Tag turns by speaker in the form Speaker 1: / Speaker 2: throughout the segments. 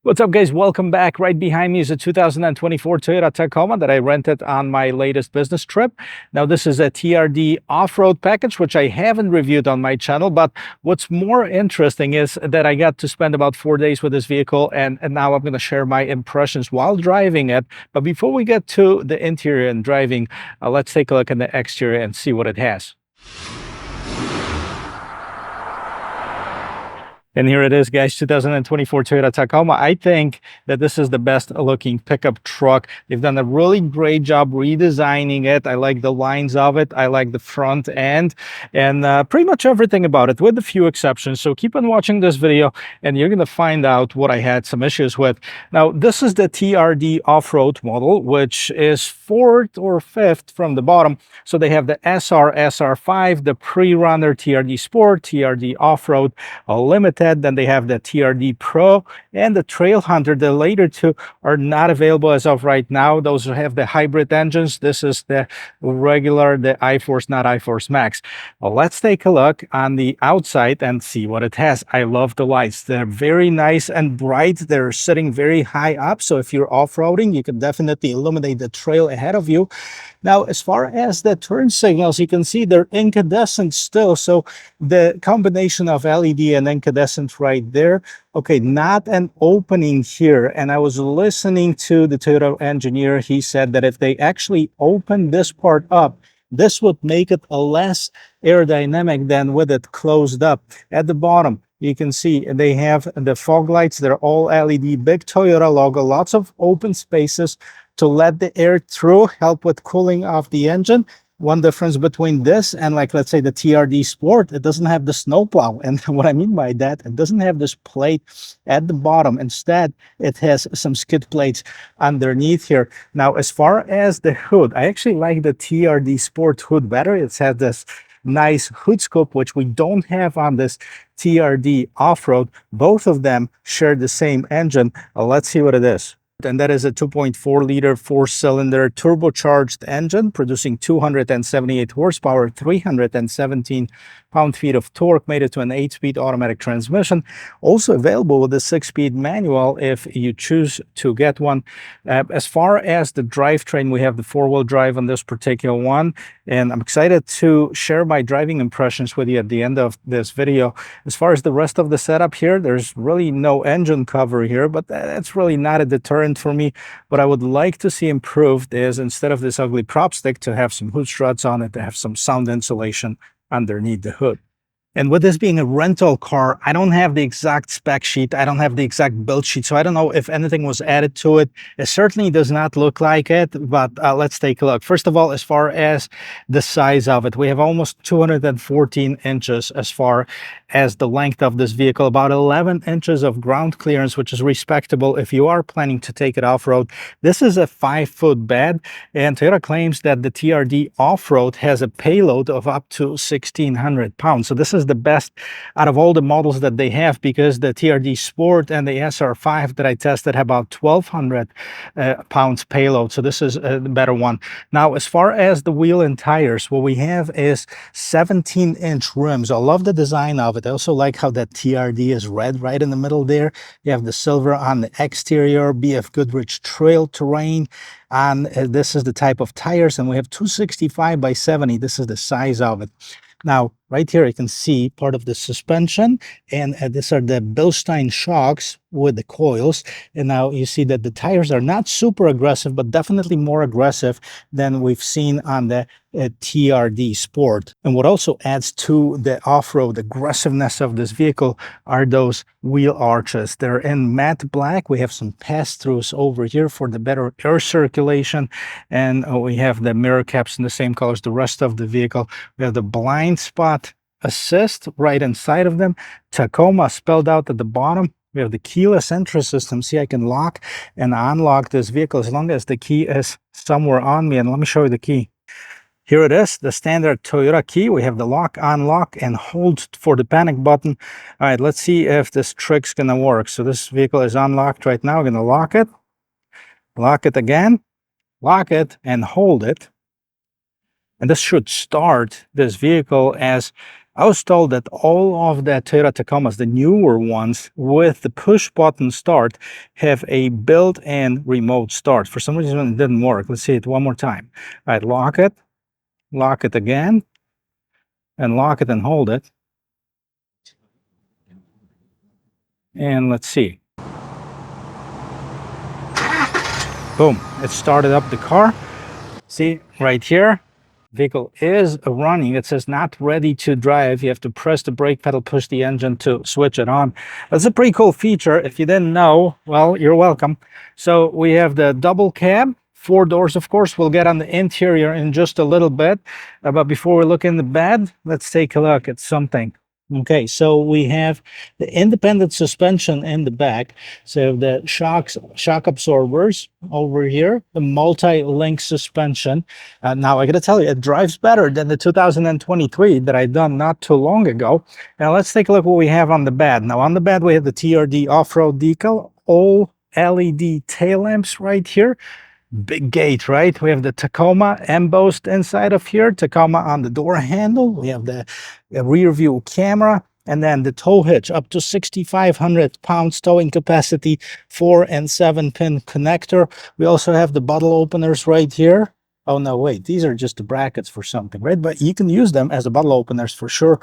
Speaker 1: What's up, guys? Welcome back. Right behind me is a 2024 Toyota Tacoma that I rented on my latest business trip. Now, this is a TRD Off Road package, which I haven't reviewed on my channel. But what's more interesting is that I got to spend about 4 days with this vehicle, and now I'm going to share my impressions while driving it. But before we get to the interior and driving, let's take a look at the exterior and see what it has. And here it is, guys, 2024 Toyota Tacoma. I think that this is the best looking pickup truck. They've done a really great job redesigning it. I like the lines of it. I like the front end and pretty much everything about it, with a few exceptions. So keep on watching this video and you're going to find out what I had some issues with. Now, this is the TRD Off Road model, which is fourth or fifth from the bottom. So they have the SR, SR5, the Pre-Runner, TRD Sport, TRD Off Road, Limited. Then they have the TRD Pro and the Trail Hunter. The later two are not available as of right now. Those have the hybrid engines. This is the regular, the iForce, not iForce Max. Well, let's take a look on the outside and see what it has. I love the lights. They're very nice and bright. They're sitting very high up. So if you're off-roading, you can definitely illuminate the trail ahead of you. Now, as far as the turn signals, you can see they're incandescent still. So the combination of LED and incandescent right there. Okay, not an opening here. And I was listening to the Toyota engineer. He said that if they actually open this part up, this would make it a less aerodynamic than with it closed up. At the bottom, you can see they have the fog lights. They're all LED, big Toyota logo, lots of open spaces to let the air through, help with cooling off the engine. One difference between this and, like, let's say the TRD Sport, it doesn't have the snowplow. And what I mean by that, it doesn't have this plate at the bottom. Instead, it has some skid plates underneath here. Now, as far as the hood, I actually like the TRD Sport hood better. It has this nice hood scoop, which we don't have on this TRD Off-Road. Both of them share the same engine. Let's see what it is. And that is a 2.4-liter four-cylinder turbocharged engine producing 278 horsepower, 317 pound-feet of torque, made it to an 8-speed automatic transmission. Also available with a 6-speed manual if you choose to get one. As far as the drivetrain, we have the 4-wheel drive on this particular one, and I'm excited to share my driving impressions with you at the end of this video. As far as the rest of the setup here, there's really no engine cover here, but that's really not a deterrent for me. What I would like to see improved is, instead of this ugly prop stick, to have some hood struts on it, to have some sound insulation underneath the hood. And with this being a rental car, I don't have the exact spec sheet. I don't have the exact build sheet. So I don't know if anything was added to it. It certainly does not look like it, but let's take a look. First of all, as far as the size of it, we have almost 214 inches as far as the length of this vehicle, about 11 inches of ground clearance, which is respectable if you are planning to take it off-road. This is a 5-foot bed, and Toyota claims that the TRD Off-Road has a payload of up to 1,600 pounds. So this is the best out of all the models that they have, because the TRD Sport and the SR5 that I tested have about 1,200 pounds payload. So this is the better one. Now, as far as the wheel and tires, what we have is 17-inch rims. I love the design of it. I also like how that TRD is red right in the middle there. You have the silver on the exterior, BF Goodrich Trail Terrain. And this is the type of tires, and we have 265 by 70. This is the size of it. Now, right here, you can see part of the suspension, and these are the Bilstein shocks with the coils. And now you see that the tires are not super aggressive, but definitely more aggressive than we've seen on the TRD Sport. And what also adds to the off-road aggressiveness of this vehicle are those wheel arches. They're in matte black. We have some pass-throughs over here for the better air circulation, and we have the mirror caps in the same color as the rest of the vehicle. We have the blind spot assist right inside of them. Tacoma spelled out at the bottom. We have the keyless entry system. See, I can lock and unlock this vehicle as long as the key is somewhere on me. And let me show you the key. Here it is, the standard Toyota key. We have the lock, unlock, and hold for the panic button. All right, let's see if this trick's gonna work. So this vehicle is unlocked right now. We're gonna lock it again, lock it, and hold it. And this should start this vehicle as I was told that all of the Toyota Tacomas, the newer ones with the push button start, have a built-in remote start. For some reason, it didn't work. Let's see it one more time. All right, lock it again, and lock it and hold it. And let's see. Boom, it started up the car. See, right here, vehicle is running. It says not ready to drive. You have to press the brake pedal, push the engine to switch it on. That's a pretty cool feature. If you didn't know, well, you're welcome. So we have the double cab, 4 doors, of course. We'll get on the interior in just a little bit. But before we look in the bed, let's take a look at something. Okay, so we have the independent suspension in the back. So the shock absorbers over here, the multi-link suspension. Now I gotta tell you, it drives better than the 2023 that I done not too long ago. Now let's take a look what we have on the bed. Now on the bed we have the TRD Off Road decal, all LED tail lamps right here. Big gate, right? We have the Tacoma embossed inside of here, Tacoma on the door handle. We have the rear view camera, and then the tow hitch up to 6,500 pounds towing capacity, 4 and 7 pin connector. We also have the bottle openers right here. Oh no, wait, these are just the brackets for something, right? But you can use them as the bottle openers for sure.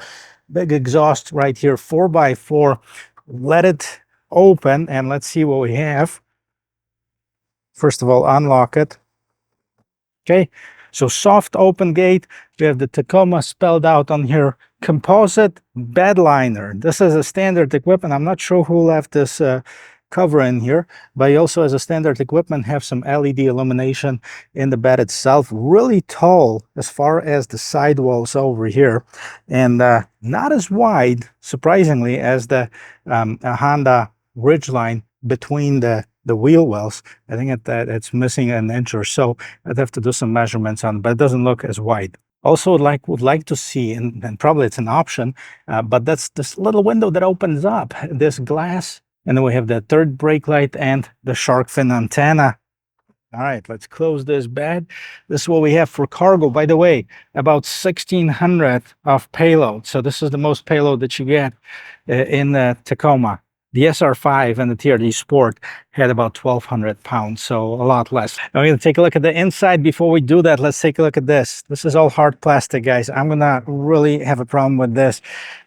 Speaker 1: Big exhaust right here, 4x4. Let it open and let's see what we have. First of all, unlock it. Okay, so soft open gate. We have the Tacoma spelled out on here. Composite bed liner. This is a standard equipment. I'm not sure who left this cover in here, but you also, as a standard equipment, have some LED illumination in the bed itself. Really tall as far as the sidewalls over here, and not as wide, surprisingly, as the Honda Ridgeline between the wheel wells. I think it's missing an inch or so. I'd have to do some measurements on, but it doesn't look as wide. Also would like to see, and probably it's an option, but that's this little window that opens up, this glass, and then we have the third brake light and the shark fin antenna. All right, let's close this bed. This is what we have for cargo. By the way, about 1,600 of payload. So this is the most payload that you get in the Tacoma. The SR5 and the TRD Sport had about 1,200 pounds, so a lot less. I'm going to take a look at the inside. Before we do that, let's take a look at this. This is all hard plastic, guys. I'm going to really have a problem with this.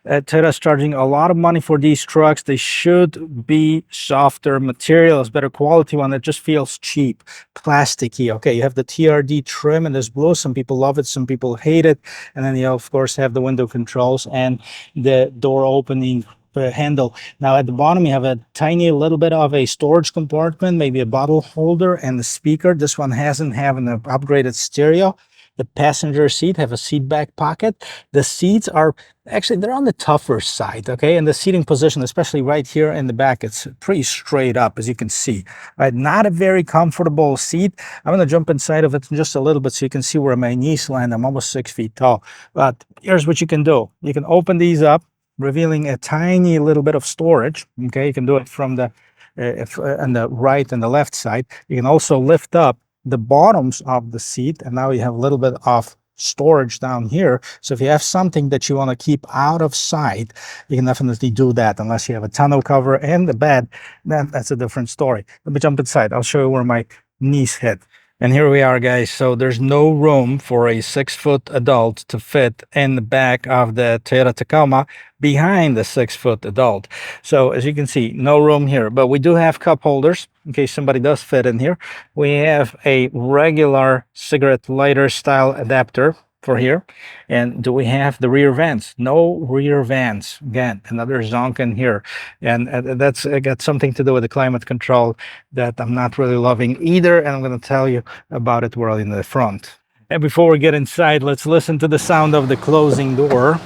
Speaker 1: Toyota's charging a lot of money for these trucks. They should be softer materials, better quality one that just feels cheap, plasticky. Okay, you have the TRD trim in this blue. Some people love it, some people hate it. And then you, of course, have the window controls and the door opening handle. Now at the bottom you have a tiny little bit of a storage compartment, maybe a bottle holder and the speaker. This one hasn't have an upgraded stereo. The passenger seat have a seat back pocket. The seats are actually, they're on the tougher side, okay? And the seating position, especially right here in the back, it's pretty straight up, as you can see. Right, not a very comfortable seat. I'm gonna jump inside of it in just a little bit so you can see where my knees land. I'm almost 6 feet tall. But here's what you can do. You can open these up, revealing a tiny little bit of storage. Okay, you can do it from the on the right and the left side. You can also lift up the bottoms of the seat, and now you have a little bit of storage down here. So if you have something that you want to keep out of sight, you can definitely do that. Unless you have a tonneau cover and the bed, then that's a different story. Let me jump inside. I'll show you where my knees hit. And here we are, guys. So there's no room for a 6-foot adult to fit in the back of the Toyota Tacoma behind the 6-foot adult. So as you can see, no room here, but we do have cup holders in case somebody does fit in here. We have a regular cigarette lighter style adapter for here. And do we have the rear vents? No rear vents. Again, another zonk in here. And that's got something to do with the climate control that I'm not really loving either. And I'm going to tell you about it while in the front. And before we get inside, let's listen to the sound of the closing door.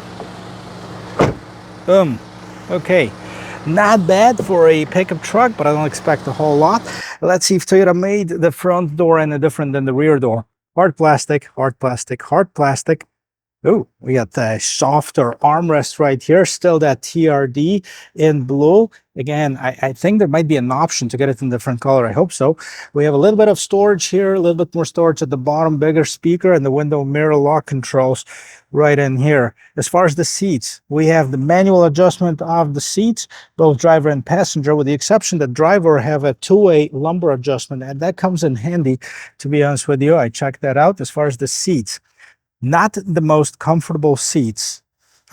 Speaker 1: Boom. Okay. Not bad for a pickup truck, but I don't expect a whole lot. Let's see if Toyota made the front door any different than the rear door. Hard plastic, hard plastic, hard plastic. Oh, we got the softer armrest right here. Still that TRD in blue. Again, I think there might be an option to get it in a different color. I hope so. We have a little bit of storage here, a little bit more storage at the bottom, bigger speaker, and the window mirror lock controls right in here. As far as the seats, we have the manual adjustment of the seats, both driver and passenger, with the exception that driver have a two-way lumbar adjustment, and that comes in handy, to be honest with you. I checked that out. As far as the seats, not the most comfortable seats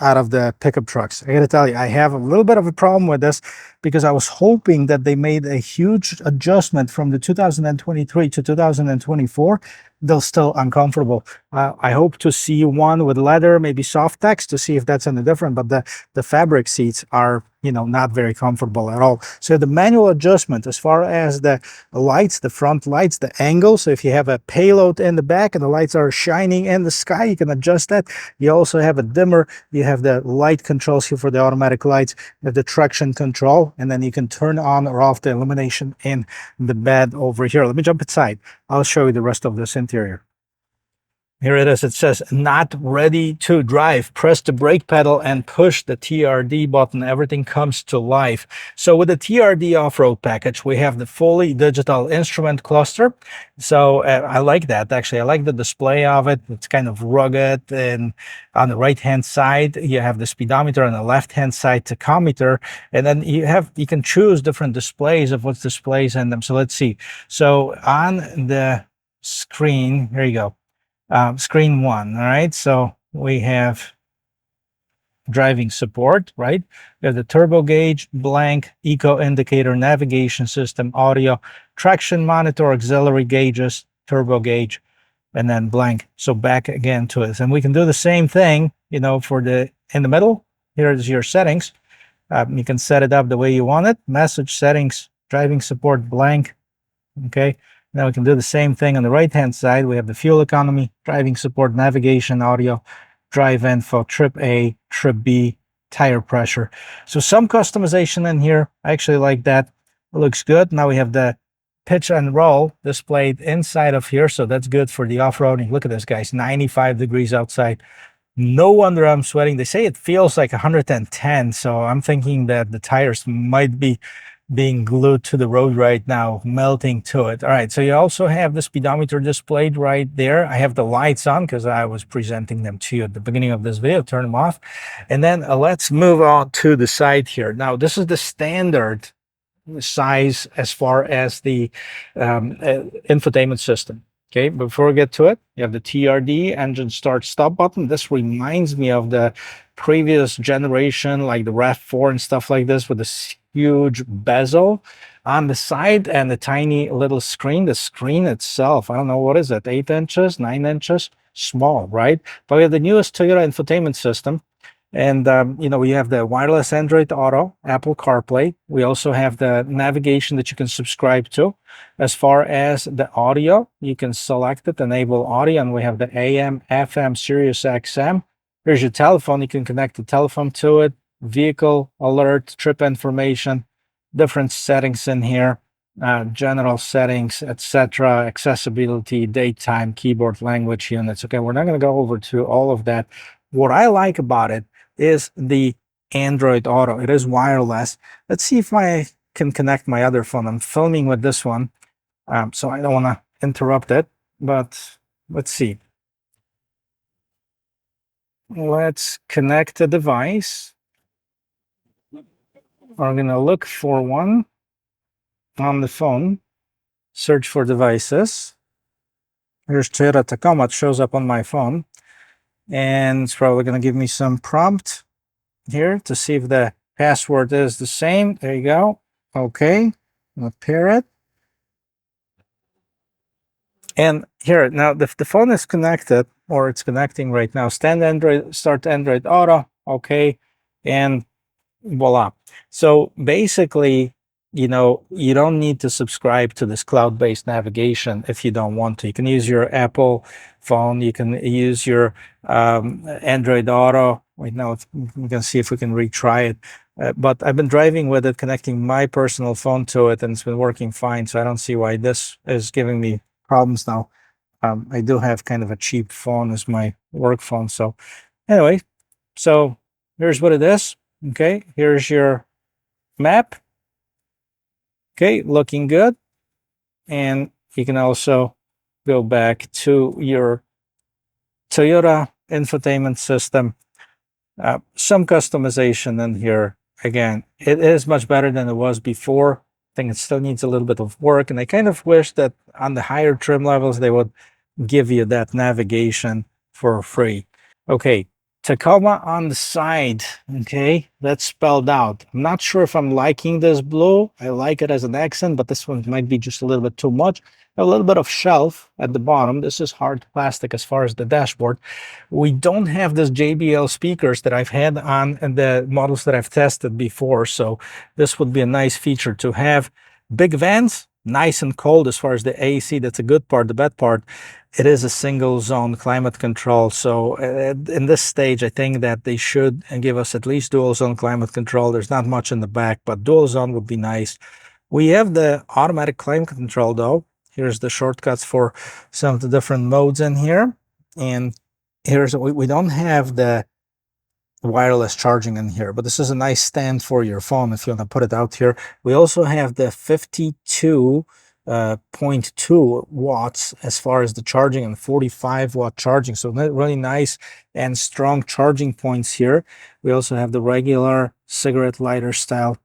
Speaker 1: out of the pickup trucks. I gotta tell you, I have a little bit of a problem with this because I was hoping that they made a huge adjustment from the 2023 to 2024. They're still uncomfortable. I hope to see one with leather, maybe soft text, to see if that's any different, but the fabric seats are, you know, not very comfortable at all. So the manual adjustment as far as the lights, the front lights, the angle. So if you have a payload in the back and the lights are shining in the sky, you can adjust that. You also have a dimmer. You have the light controls here for the automatic lights. You have the traction control, and then you can turn on or off the illumination in the bed over here. Let me jump inside. I'll show you the rest of this interior. Here it is. It says not ready to drive. Press the brake pedal and push the TRD button. Everything comes to life. So with the TRD off-road package, we have the fully digital instrument cluster. So I like that. Actually, I like the display of it. It's kind of rugged. And on the right-hand side, you have the speedometer. On the left-hand side, tachometer. And then you can choose different displays of what's displays in them. So let's see. So on the screen, here you go. Screen one. All right. So we have driving support, right? We have the turbo gauge, blank, eco indicator, navigation system, audio, traction monitor, auxiliary gauges, turbo gauge, and then blank. So back again to it. And we can do the same thing, you know, for the in the middle. Here is your settings. You can set it up the way you want it. Message settings, driving support, blank. Okay. Now we can do the same thing on the right-hand side. We have the fuel economy, driving support, navigation, audio, drive info, trip A, trip B, tire pressure. So some customization in here. I actually like that. It looks good. Now we have the pitch and roll displayed inside of here. So that's good for the off-roading. Look at this, guys, 95 degrees outside. No wonder I'm sweating. They say it feels like 110. So I'm thinking that the tires might be being glued to the road right now, melting to it. All right, so you also have the speedometer displayed right there. I have the lights on because I was presenting them to you at the beginning of this video. Turn them off. And then let's move on to the side here. Now, this is the standard size as far as the infotainment system. Okay, before we get to it, you have the TRD engine start stop button. This reminds me of the previous generation, like the RAV4 and stuff like this, with this huge bezel on the side and the tiny little screen. The screen itself, I don't know, what is it, 8 inches, 9 inches? Small, right? But we have the newest Toyota infotainment system. And, you know, we have the wireless Android Auto, Apple CarPlay. We also have the navigation that you can subscribe to. As far as the audio, you can select it, enable audio, and we have the AM, FM, Sirius XM. Here's your telephone. You can connect the telephone to it, vehicle alert, trip information, different settings in here, general settings, etc., accessibility, daytime, keyboard language units. Okay, we're not going to go over to all of that. What I like about it is the Android Auto. It is wireless. Let's see if I can connect my other phone. I'm filming with this one, so I don't want to interrupt it, but let's see. Let's connect the device. I'm going to look for one on the phone, search for devices. Here's Toyota Tacoma. It shows up on my phone. And it's probably going to give me some prompt here to see if the password is the same. There you go. Okay. I'll pair it. And here, now the phone is connected, or it's connecting right now. Start Android Auto. Okay. And voila. So basically, you know, you don't need to subscribe to this cloud-based navigation if you don't want to. You can use your Apple phone. You can use your Android Auto. Right now, we can see if we can retry it. But I've been driving with it, connecting my personal phone to it, and it's been working fine. So I don't see why this is giving me problems now. I do have kind of a cheap phone as my work phone. So anyway, so here's what it is. Okay, here's your map. Okay, looking good. And you can also go back to your Toyota infotainment system. Some customization in here. Again, it is much better than it was before. I think it still needs a little bit of work, and I kind of wish that on the higher trim levels they would give you that navigation for free. Okay, Tacoma on the side. Okay, that's spelled out. I'm not sure if I'm liking this blue. I like it as an accent, but this one might be just a little bit too much. A little bit of shelf at the bottom. This is hard plastic as far as the dashboard. We don't have this JBL speakers that I've had on and the models that I've tested before, so this would be a nice feature to have. Big vents, nice and cold as far as the AC. That's a good part. The bad part, it is a single zone climate control. So in this stage, I think that they should give us at least dual zone climate control. There's not much in the back, but dual zone would be nice. We have the automatic climate control though. Here's the shortcuts for some of the different modes in here. And here's, we don't have the wireless charging in here, but this is a nice stand for your phone if you want to put it out here. We also have the 52.2 watts as far as the charging and 45-watt charging. So really nice and strong charging points here. We also have the regular cigarette lighter style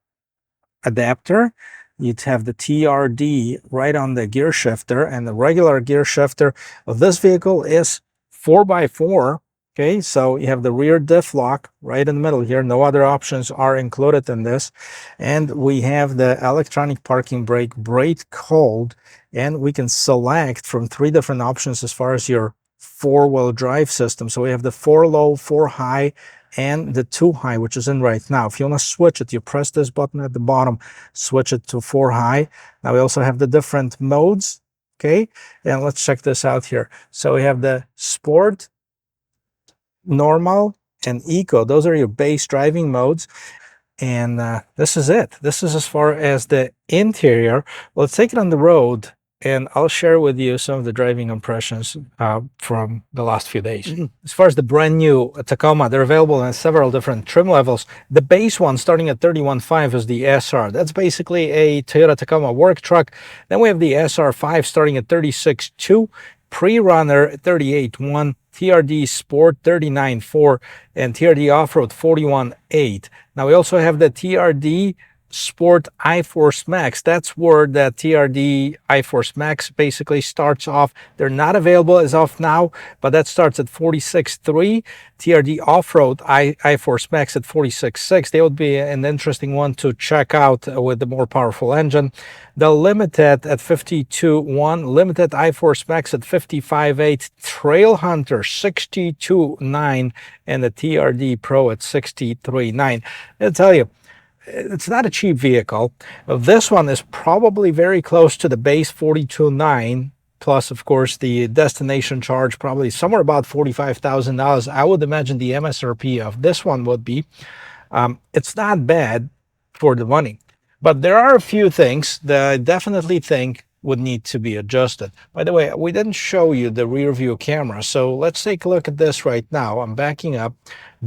Speaker 1: adapter. You'd have the TRD right on the gear shifter, and the regular gear shifter of this vehicle is 4x4. Okay, so you have the rear diff lock right in the middle here. No other options are included in this. And we have the electronic parking brake, brake hold, and we can select from 3 different options as far as your 4-wheel drive system. So we have the 4 low, 4 high, and the 2 high, which is in right now. If you want to switch it, you press this button at the bottom, switch it to 4 high. Now we also have the different modes. Okay, and let's check this out here. So we have the sport, normal, and eco. Those are your base driving modes. And this is it. This is as far as the interior. Let's take it on the road, and I'll share with you some of the driving impressions from the last few days. As far as the brand new Tacoma, they're available in several different trim levels. The base one starting at $31,500 is the SR. That's basically a Toyota Tacoma work truck. Then we have the SR5 starting at $36,200, Pre-Runner at $38,100, TRD Sport $39,400, and TRD Off Road $41,800. Now we also have the TRD Sport iForce Max. That's where the TRD iForce Max basically starts off. They're not available as of now, but that starts at $46,300. TRD Off-Road iForce Max at $46,600. They would be an interesting one to check out with the more powerful engine. The Limited at $52,100. Limited iForce Max at $55,800. Trail Hunter $62,900, and the TRD Pro at $63,900. I'll tell you, it's not a cheap vehicle. This one is probably very close to the base $42,900, plus of course the destination charge, probably somewhere about $45,000. I would imagine the MSRP of this one would be. It's not bad for the money, but there are a few things that I definitely think would need to be adjusted. By the way, we didn't show you the rear view camera, so let's take a look at this right now. I'm backing up.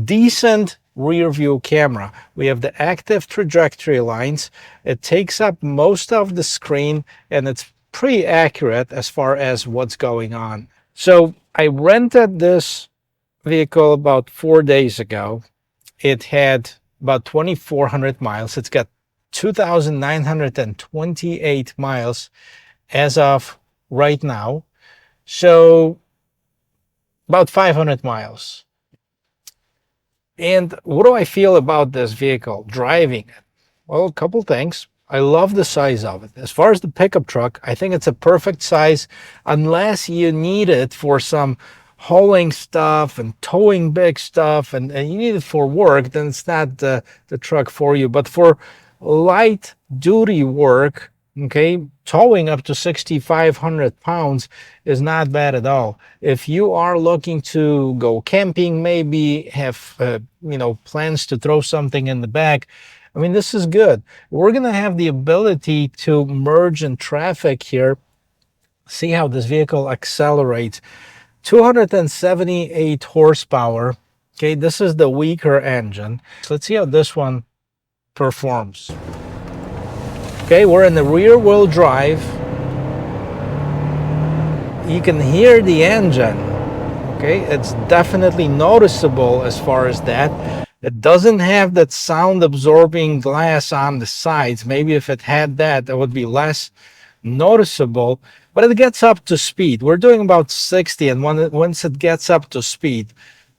Speaker 1: Decent rear view camera. We have the active trajectory lines. It takes up most of the screen, and it's pretty accurate as far as what's going on. So I rented this vehicle about 4 days ago. It had about 2,400 miles. It's got 2,928 miles as of right now. So about 500 miles. And what do I feel about this vehicle driving it? Well, a couple things. I love the size of it. As far as the pickup truck, I think it's a perfect size unless you need it for some hauling stuff and towing big stuff, and you need it for work, then it's not the truck for you. But for light duty work, okay, towing up to 6,500 pounds is not bad at all. If you are looking to go camping, maybe have plans to throw something in the back, I mean, this is good. We're gonna have the ability to merge in traffic here See how this vehicle accelerates. 278 horsepower. Okay, this is the weaker engine. So let's see how this one performs. Okay, we're in the rear wheel drive. You can hear the engine. Okay, it's definitely noticeable as far as that. It doesn't have that sound absorbing glass on the sides. Maybe if it had that, it would be less noticeable, but it gets up to speed. We're doing about 60, and once it gets up to speed,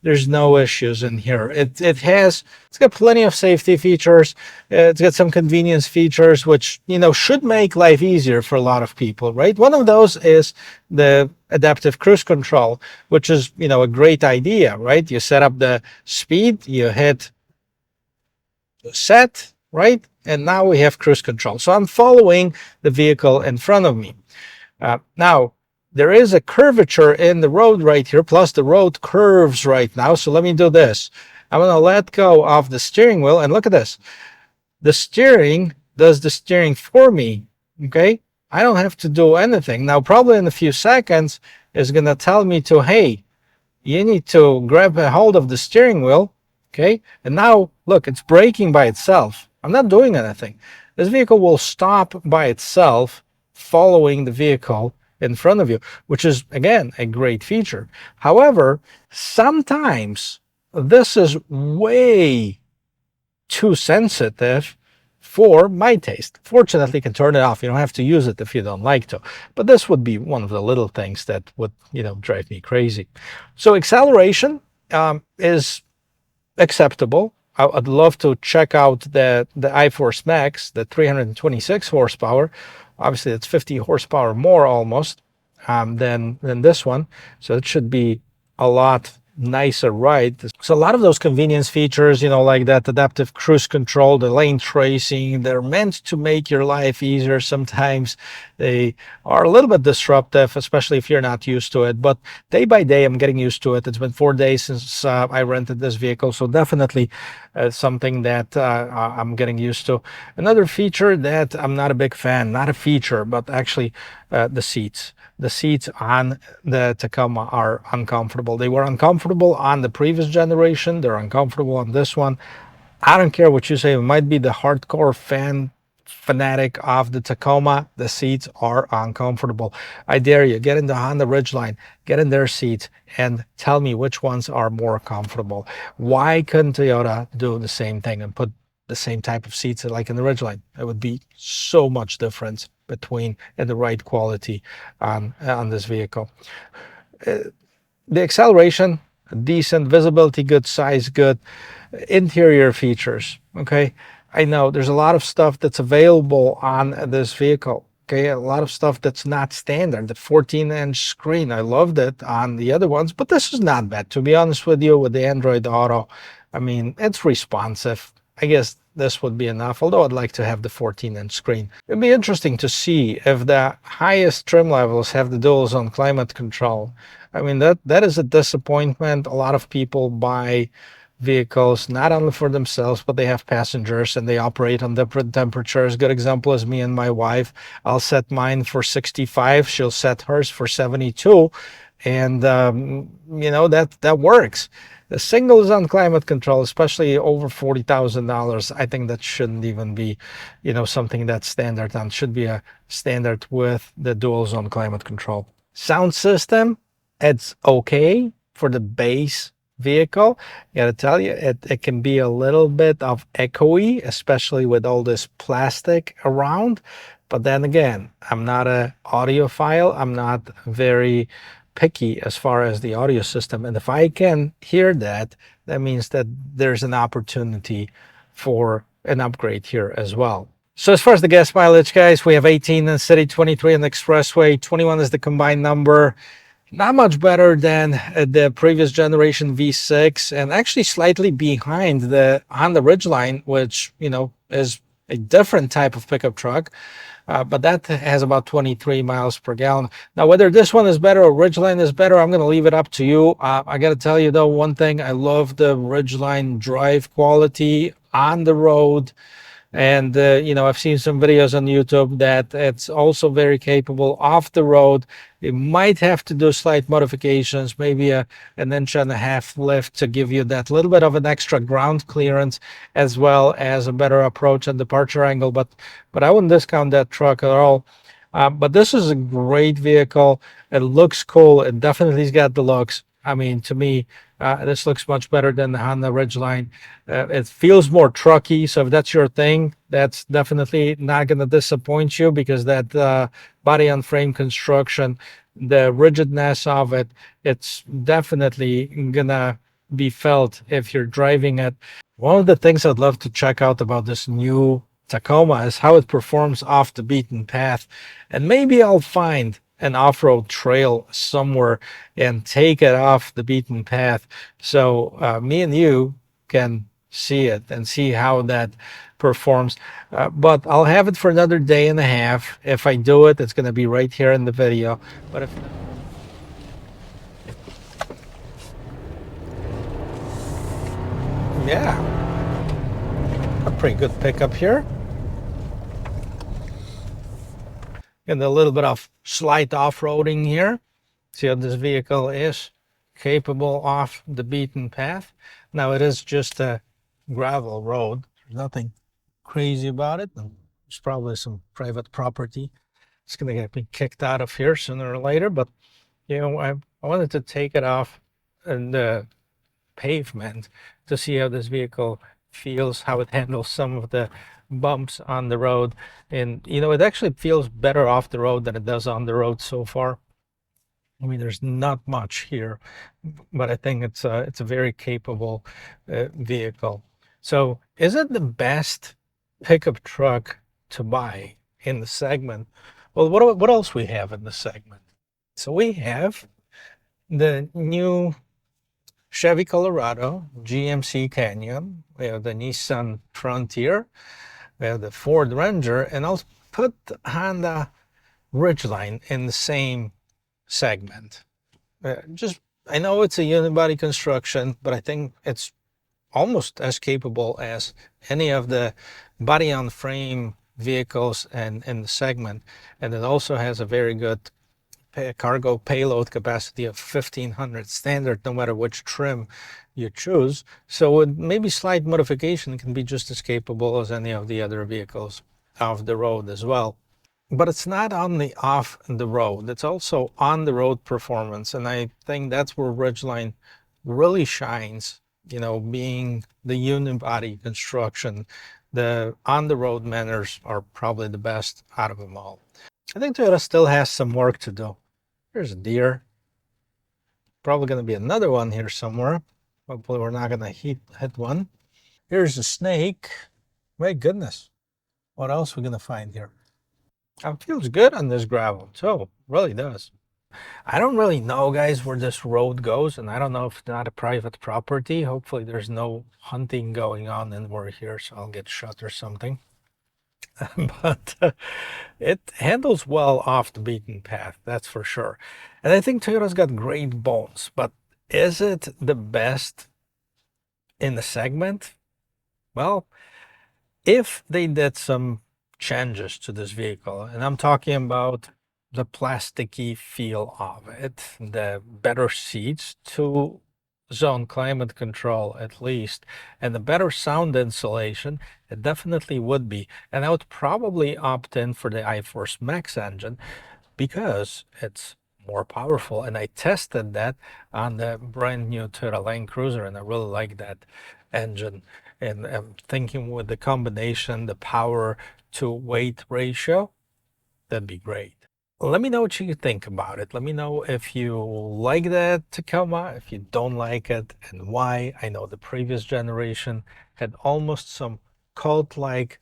Speaker 1: there's no issues in here. It's got plenty of safety features. It's got some convenience features, which, you know, should make life easier for a lot of people, right? One of those is the adaptive cruise control, which is, you know, a great idea, right? You set up the speed, you hit set, right? And now we have cruise control. So I'm following the vehicle in front of me. Now, there is a curvature in the road right here, plus the road curves right now. So let me do this. I'm going to let go of the steering wheel, and look at this. The steering does the steering for me, okay? I don't have to do anything. Now, probably in a few seconds, it's going to tell me to, hey, you need to grab a hold of the steering wheel, okay? And now, look, it's braking by itself. I'm not doing anything. This vehicle will stop by itself following the vehicle in front of you, which is, again, a great feature. However, sometimes this is way too sensitive for my taste. Fortunately, you can turn it off. You don't have to use it if you don't like to. But this would be one of the little things that would, you know, drive me crazy. So acceleration is acceptable. I'd love to check out the iForce Max, the 326 horsepower. Obviously, it's 50 horsepower more almost than this one. So it should be a lot nicer ride. So a lot of those convenience features, you know, like that adaptive cruise control, the lane tracing, they're meant to make your life easier. Sometimes they are a little bit disruptive, especially if you're not used to it. But day by day, I'm getting used to it. It's been 4 days since I rented this vehicle. So definitely something that I'm getting used to. Another feature that I'm not a big fan, not a feature, but actually the seats. The seats on the Tacoma are uncomfortable. They were uncomfortable on the previous generation. They're uncomfortable on this one. I don't care what you say. It might be the hardcore fanatic of the Tacoma. The seats are uncomfortable. I dare you, get in the Honda Ridgeline, get in their seats, and tell me which ones are more comfortable. Why couldn't Toyota do the same thing and put the same type of seats like in the Ridgeline? It would be so much difference between and the right quality on this vehicle. The acceleration, decent, visibility good, size good, interior features, okay? I know there's a lot of stuff that's available on this vehicle, okay? A lot of stuff that's not standard. The 14-inch screen, I loved it on the other ones, but this is not bad. To be honest with you, with the Android Auto, I mean, it's responsive. I guess this would be enough, although I'd like to have the 14-inch screen. It'd be interesting to see if the highest trim levels have the dual zone climate control. I mean, that is a disappointment. A lot of people buy vehicles not only for themselves, but they have passengers and they operate on different temperatures. Good example is me and my wife. I'll set mine for 65. She'll set hers for 72. And, you know, that works. The single zone climate control, especially over $40,000, I think that shouldn't even be, you know, something that's standard on. Should be a standard with the dual zone climate control. Sound system, it's okay for the base vehicle. I gotta tell you, it can be a little bit of echoey, especially with all this plastic around. But then again, I'm not an audiophile. I'm not very picky as far as the audio system, and if I can hear that, that means that there's an opportunity for an upgrade here as well. So as far as the gas mileage, guys, we have 18 in the city, 23 in the expressway, 21 is the combined number. Not much better than the previous generation V6, and actually slightly behind the Honda Ridgeline, which, you know, is a different type of pickup truck. But that has about 23 miles per gallon. Now, whether this one is better or Ridgeline is better, I'm going to leave it up to you. I got to tell you, though, one thing. I love the Ridgeline drive quality on the road. And you know, I've seen some videos on YouTube that it's also very capable off the road. You might have to do slight modifications, maybe an inch and a half lift to give you that little bit of an extra ground clearance, as well as a better approach and departure angle. But I wouldn't discount that truck at all. But this is a great vehicle. It looks cool. It definitely's got the looks. I mean, to me, this looks much better than the Honda Ridgeline. It feels more trucky. So if that's your thing, that's definitely not going to disappoint you, because that body on frame construction, the rigidness of it, it's definitely going to be felt if you're driving it. One of the things I'd love to check out about this new Tacoma is how it performs off the beaten path. And maybe I'll find an off-road trail somewhere and take it off the beaten path, so me and you can see it and see how that performs. But I'll have it for another day and a half. If I do it, it's going to be right here in the video. But if yeah, a pretty good pickup here. And a little bit of slight off-roading here. See how this vehicle is capable off the beaten path. Now it is just a gravel road. There's nothing crazy about it. There's probably some private property. It's going to get me kicked out of here sooner or later. But, you know, I wanted to take it off the pavement to see how this vehicle feels, how it handles some of the bumps on the road. And, you know, it actually feels better off the road than it does on the road so far. I mean, there's not much here, but I think it's a very capable vehicle. So is it the best pickup truck to buy in the segment? Well, what else we have in the segment? So we have the new Chevy Colorado, GMC Canyon, we have the Nissan Frontier, we have the Ford Ranger, and I'll put Honda Ridgeline in the same segment. I know it's a unibody construction, but I think it's almost as capable as any of the body on frame vehicles and in the segment. And it also has a very good cargo payload capacity of 1500 standard, no matter which trim you choose. So with maybe slight modification, it can be just as capable as any of the other vehicles off the road as well. But it's not only off the road, it's also on the road performance. And I think that's where Ridgeline really shines, you know, being the unibody construction. The on the road manners are probably the best out of them all. I think Toyota still has some work to do. There's a deer. Probably going to be another one here somewhere. Hopefully we're not going to hit one. Here's a snake. My goodness. What else are we going to find here? It feels good on this gravel too, really does. I don't really know, guys, where this road goes, and I don't know if it's not a private property. Hopefully there's no hunting going on and we're here, so I'll get shot or something. But it handles well off the beaten path, that's for sure. And I think Toyota's got great bones, but is it the best in the segment? Well, if they did some changes to this vehicle, and I'm talking about the plasticky feel of it, the better seats to zone climate control at least, and the better sound insulation, it definitely would be. And I would probably opt in for the iForce Max engine because it's more powerful. And I tested that on the brand new Toyota Land Cruiser, and I really like that engine. And I'm thinking with the combination, the power to weight ratio, that'd be great. Let me know what you think about it. Let me know if you like that Tacoma, if you don't like it, and why. I know the previous generation had almost some cult-like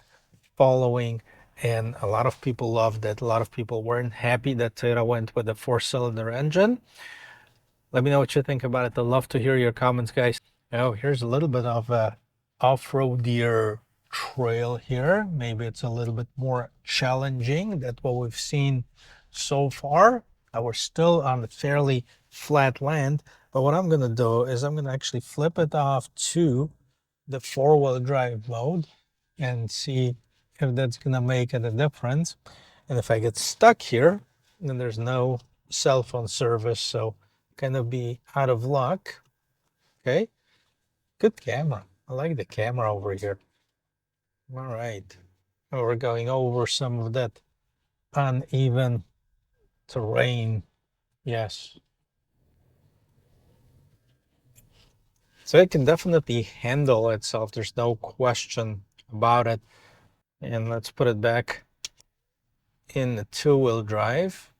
Speaker 1: following, and a lot of people loved it. A lot of people weren't happy that Toyota went with a 4-cylinder engine. Let me know what you think about it. I'd love to hear your comments, guys. Oh, here's a little bit of a off-roadier trail here. Maybe it's a little bit more challenging than what we've seen so far. We're still on the fairly flat land, but what I'm going to do is I'm going to actually flip it off to the 4-wheel drive mode and see if that's gonna make it a difference. And if I get stuck here, then there's no cell phone service, so kind of be out of luck. Okay, good camera. I like the camera over here. All right, we're going over some of that uneven terrain. Yes. So it can definitely handle itself. There's no question about it. And let's put it back in the two-wheel drive.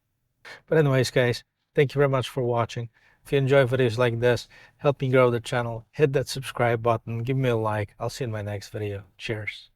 Speaker 1: But anyways, guys, thank you very much for watching. If you enjoy videos like this, help me grow the channel. Hit that subscribe button. Give me a like. I'll see you in my next video. Cheers.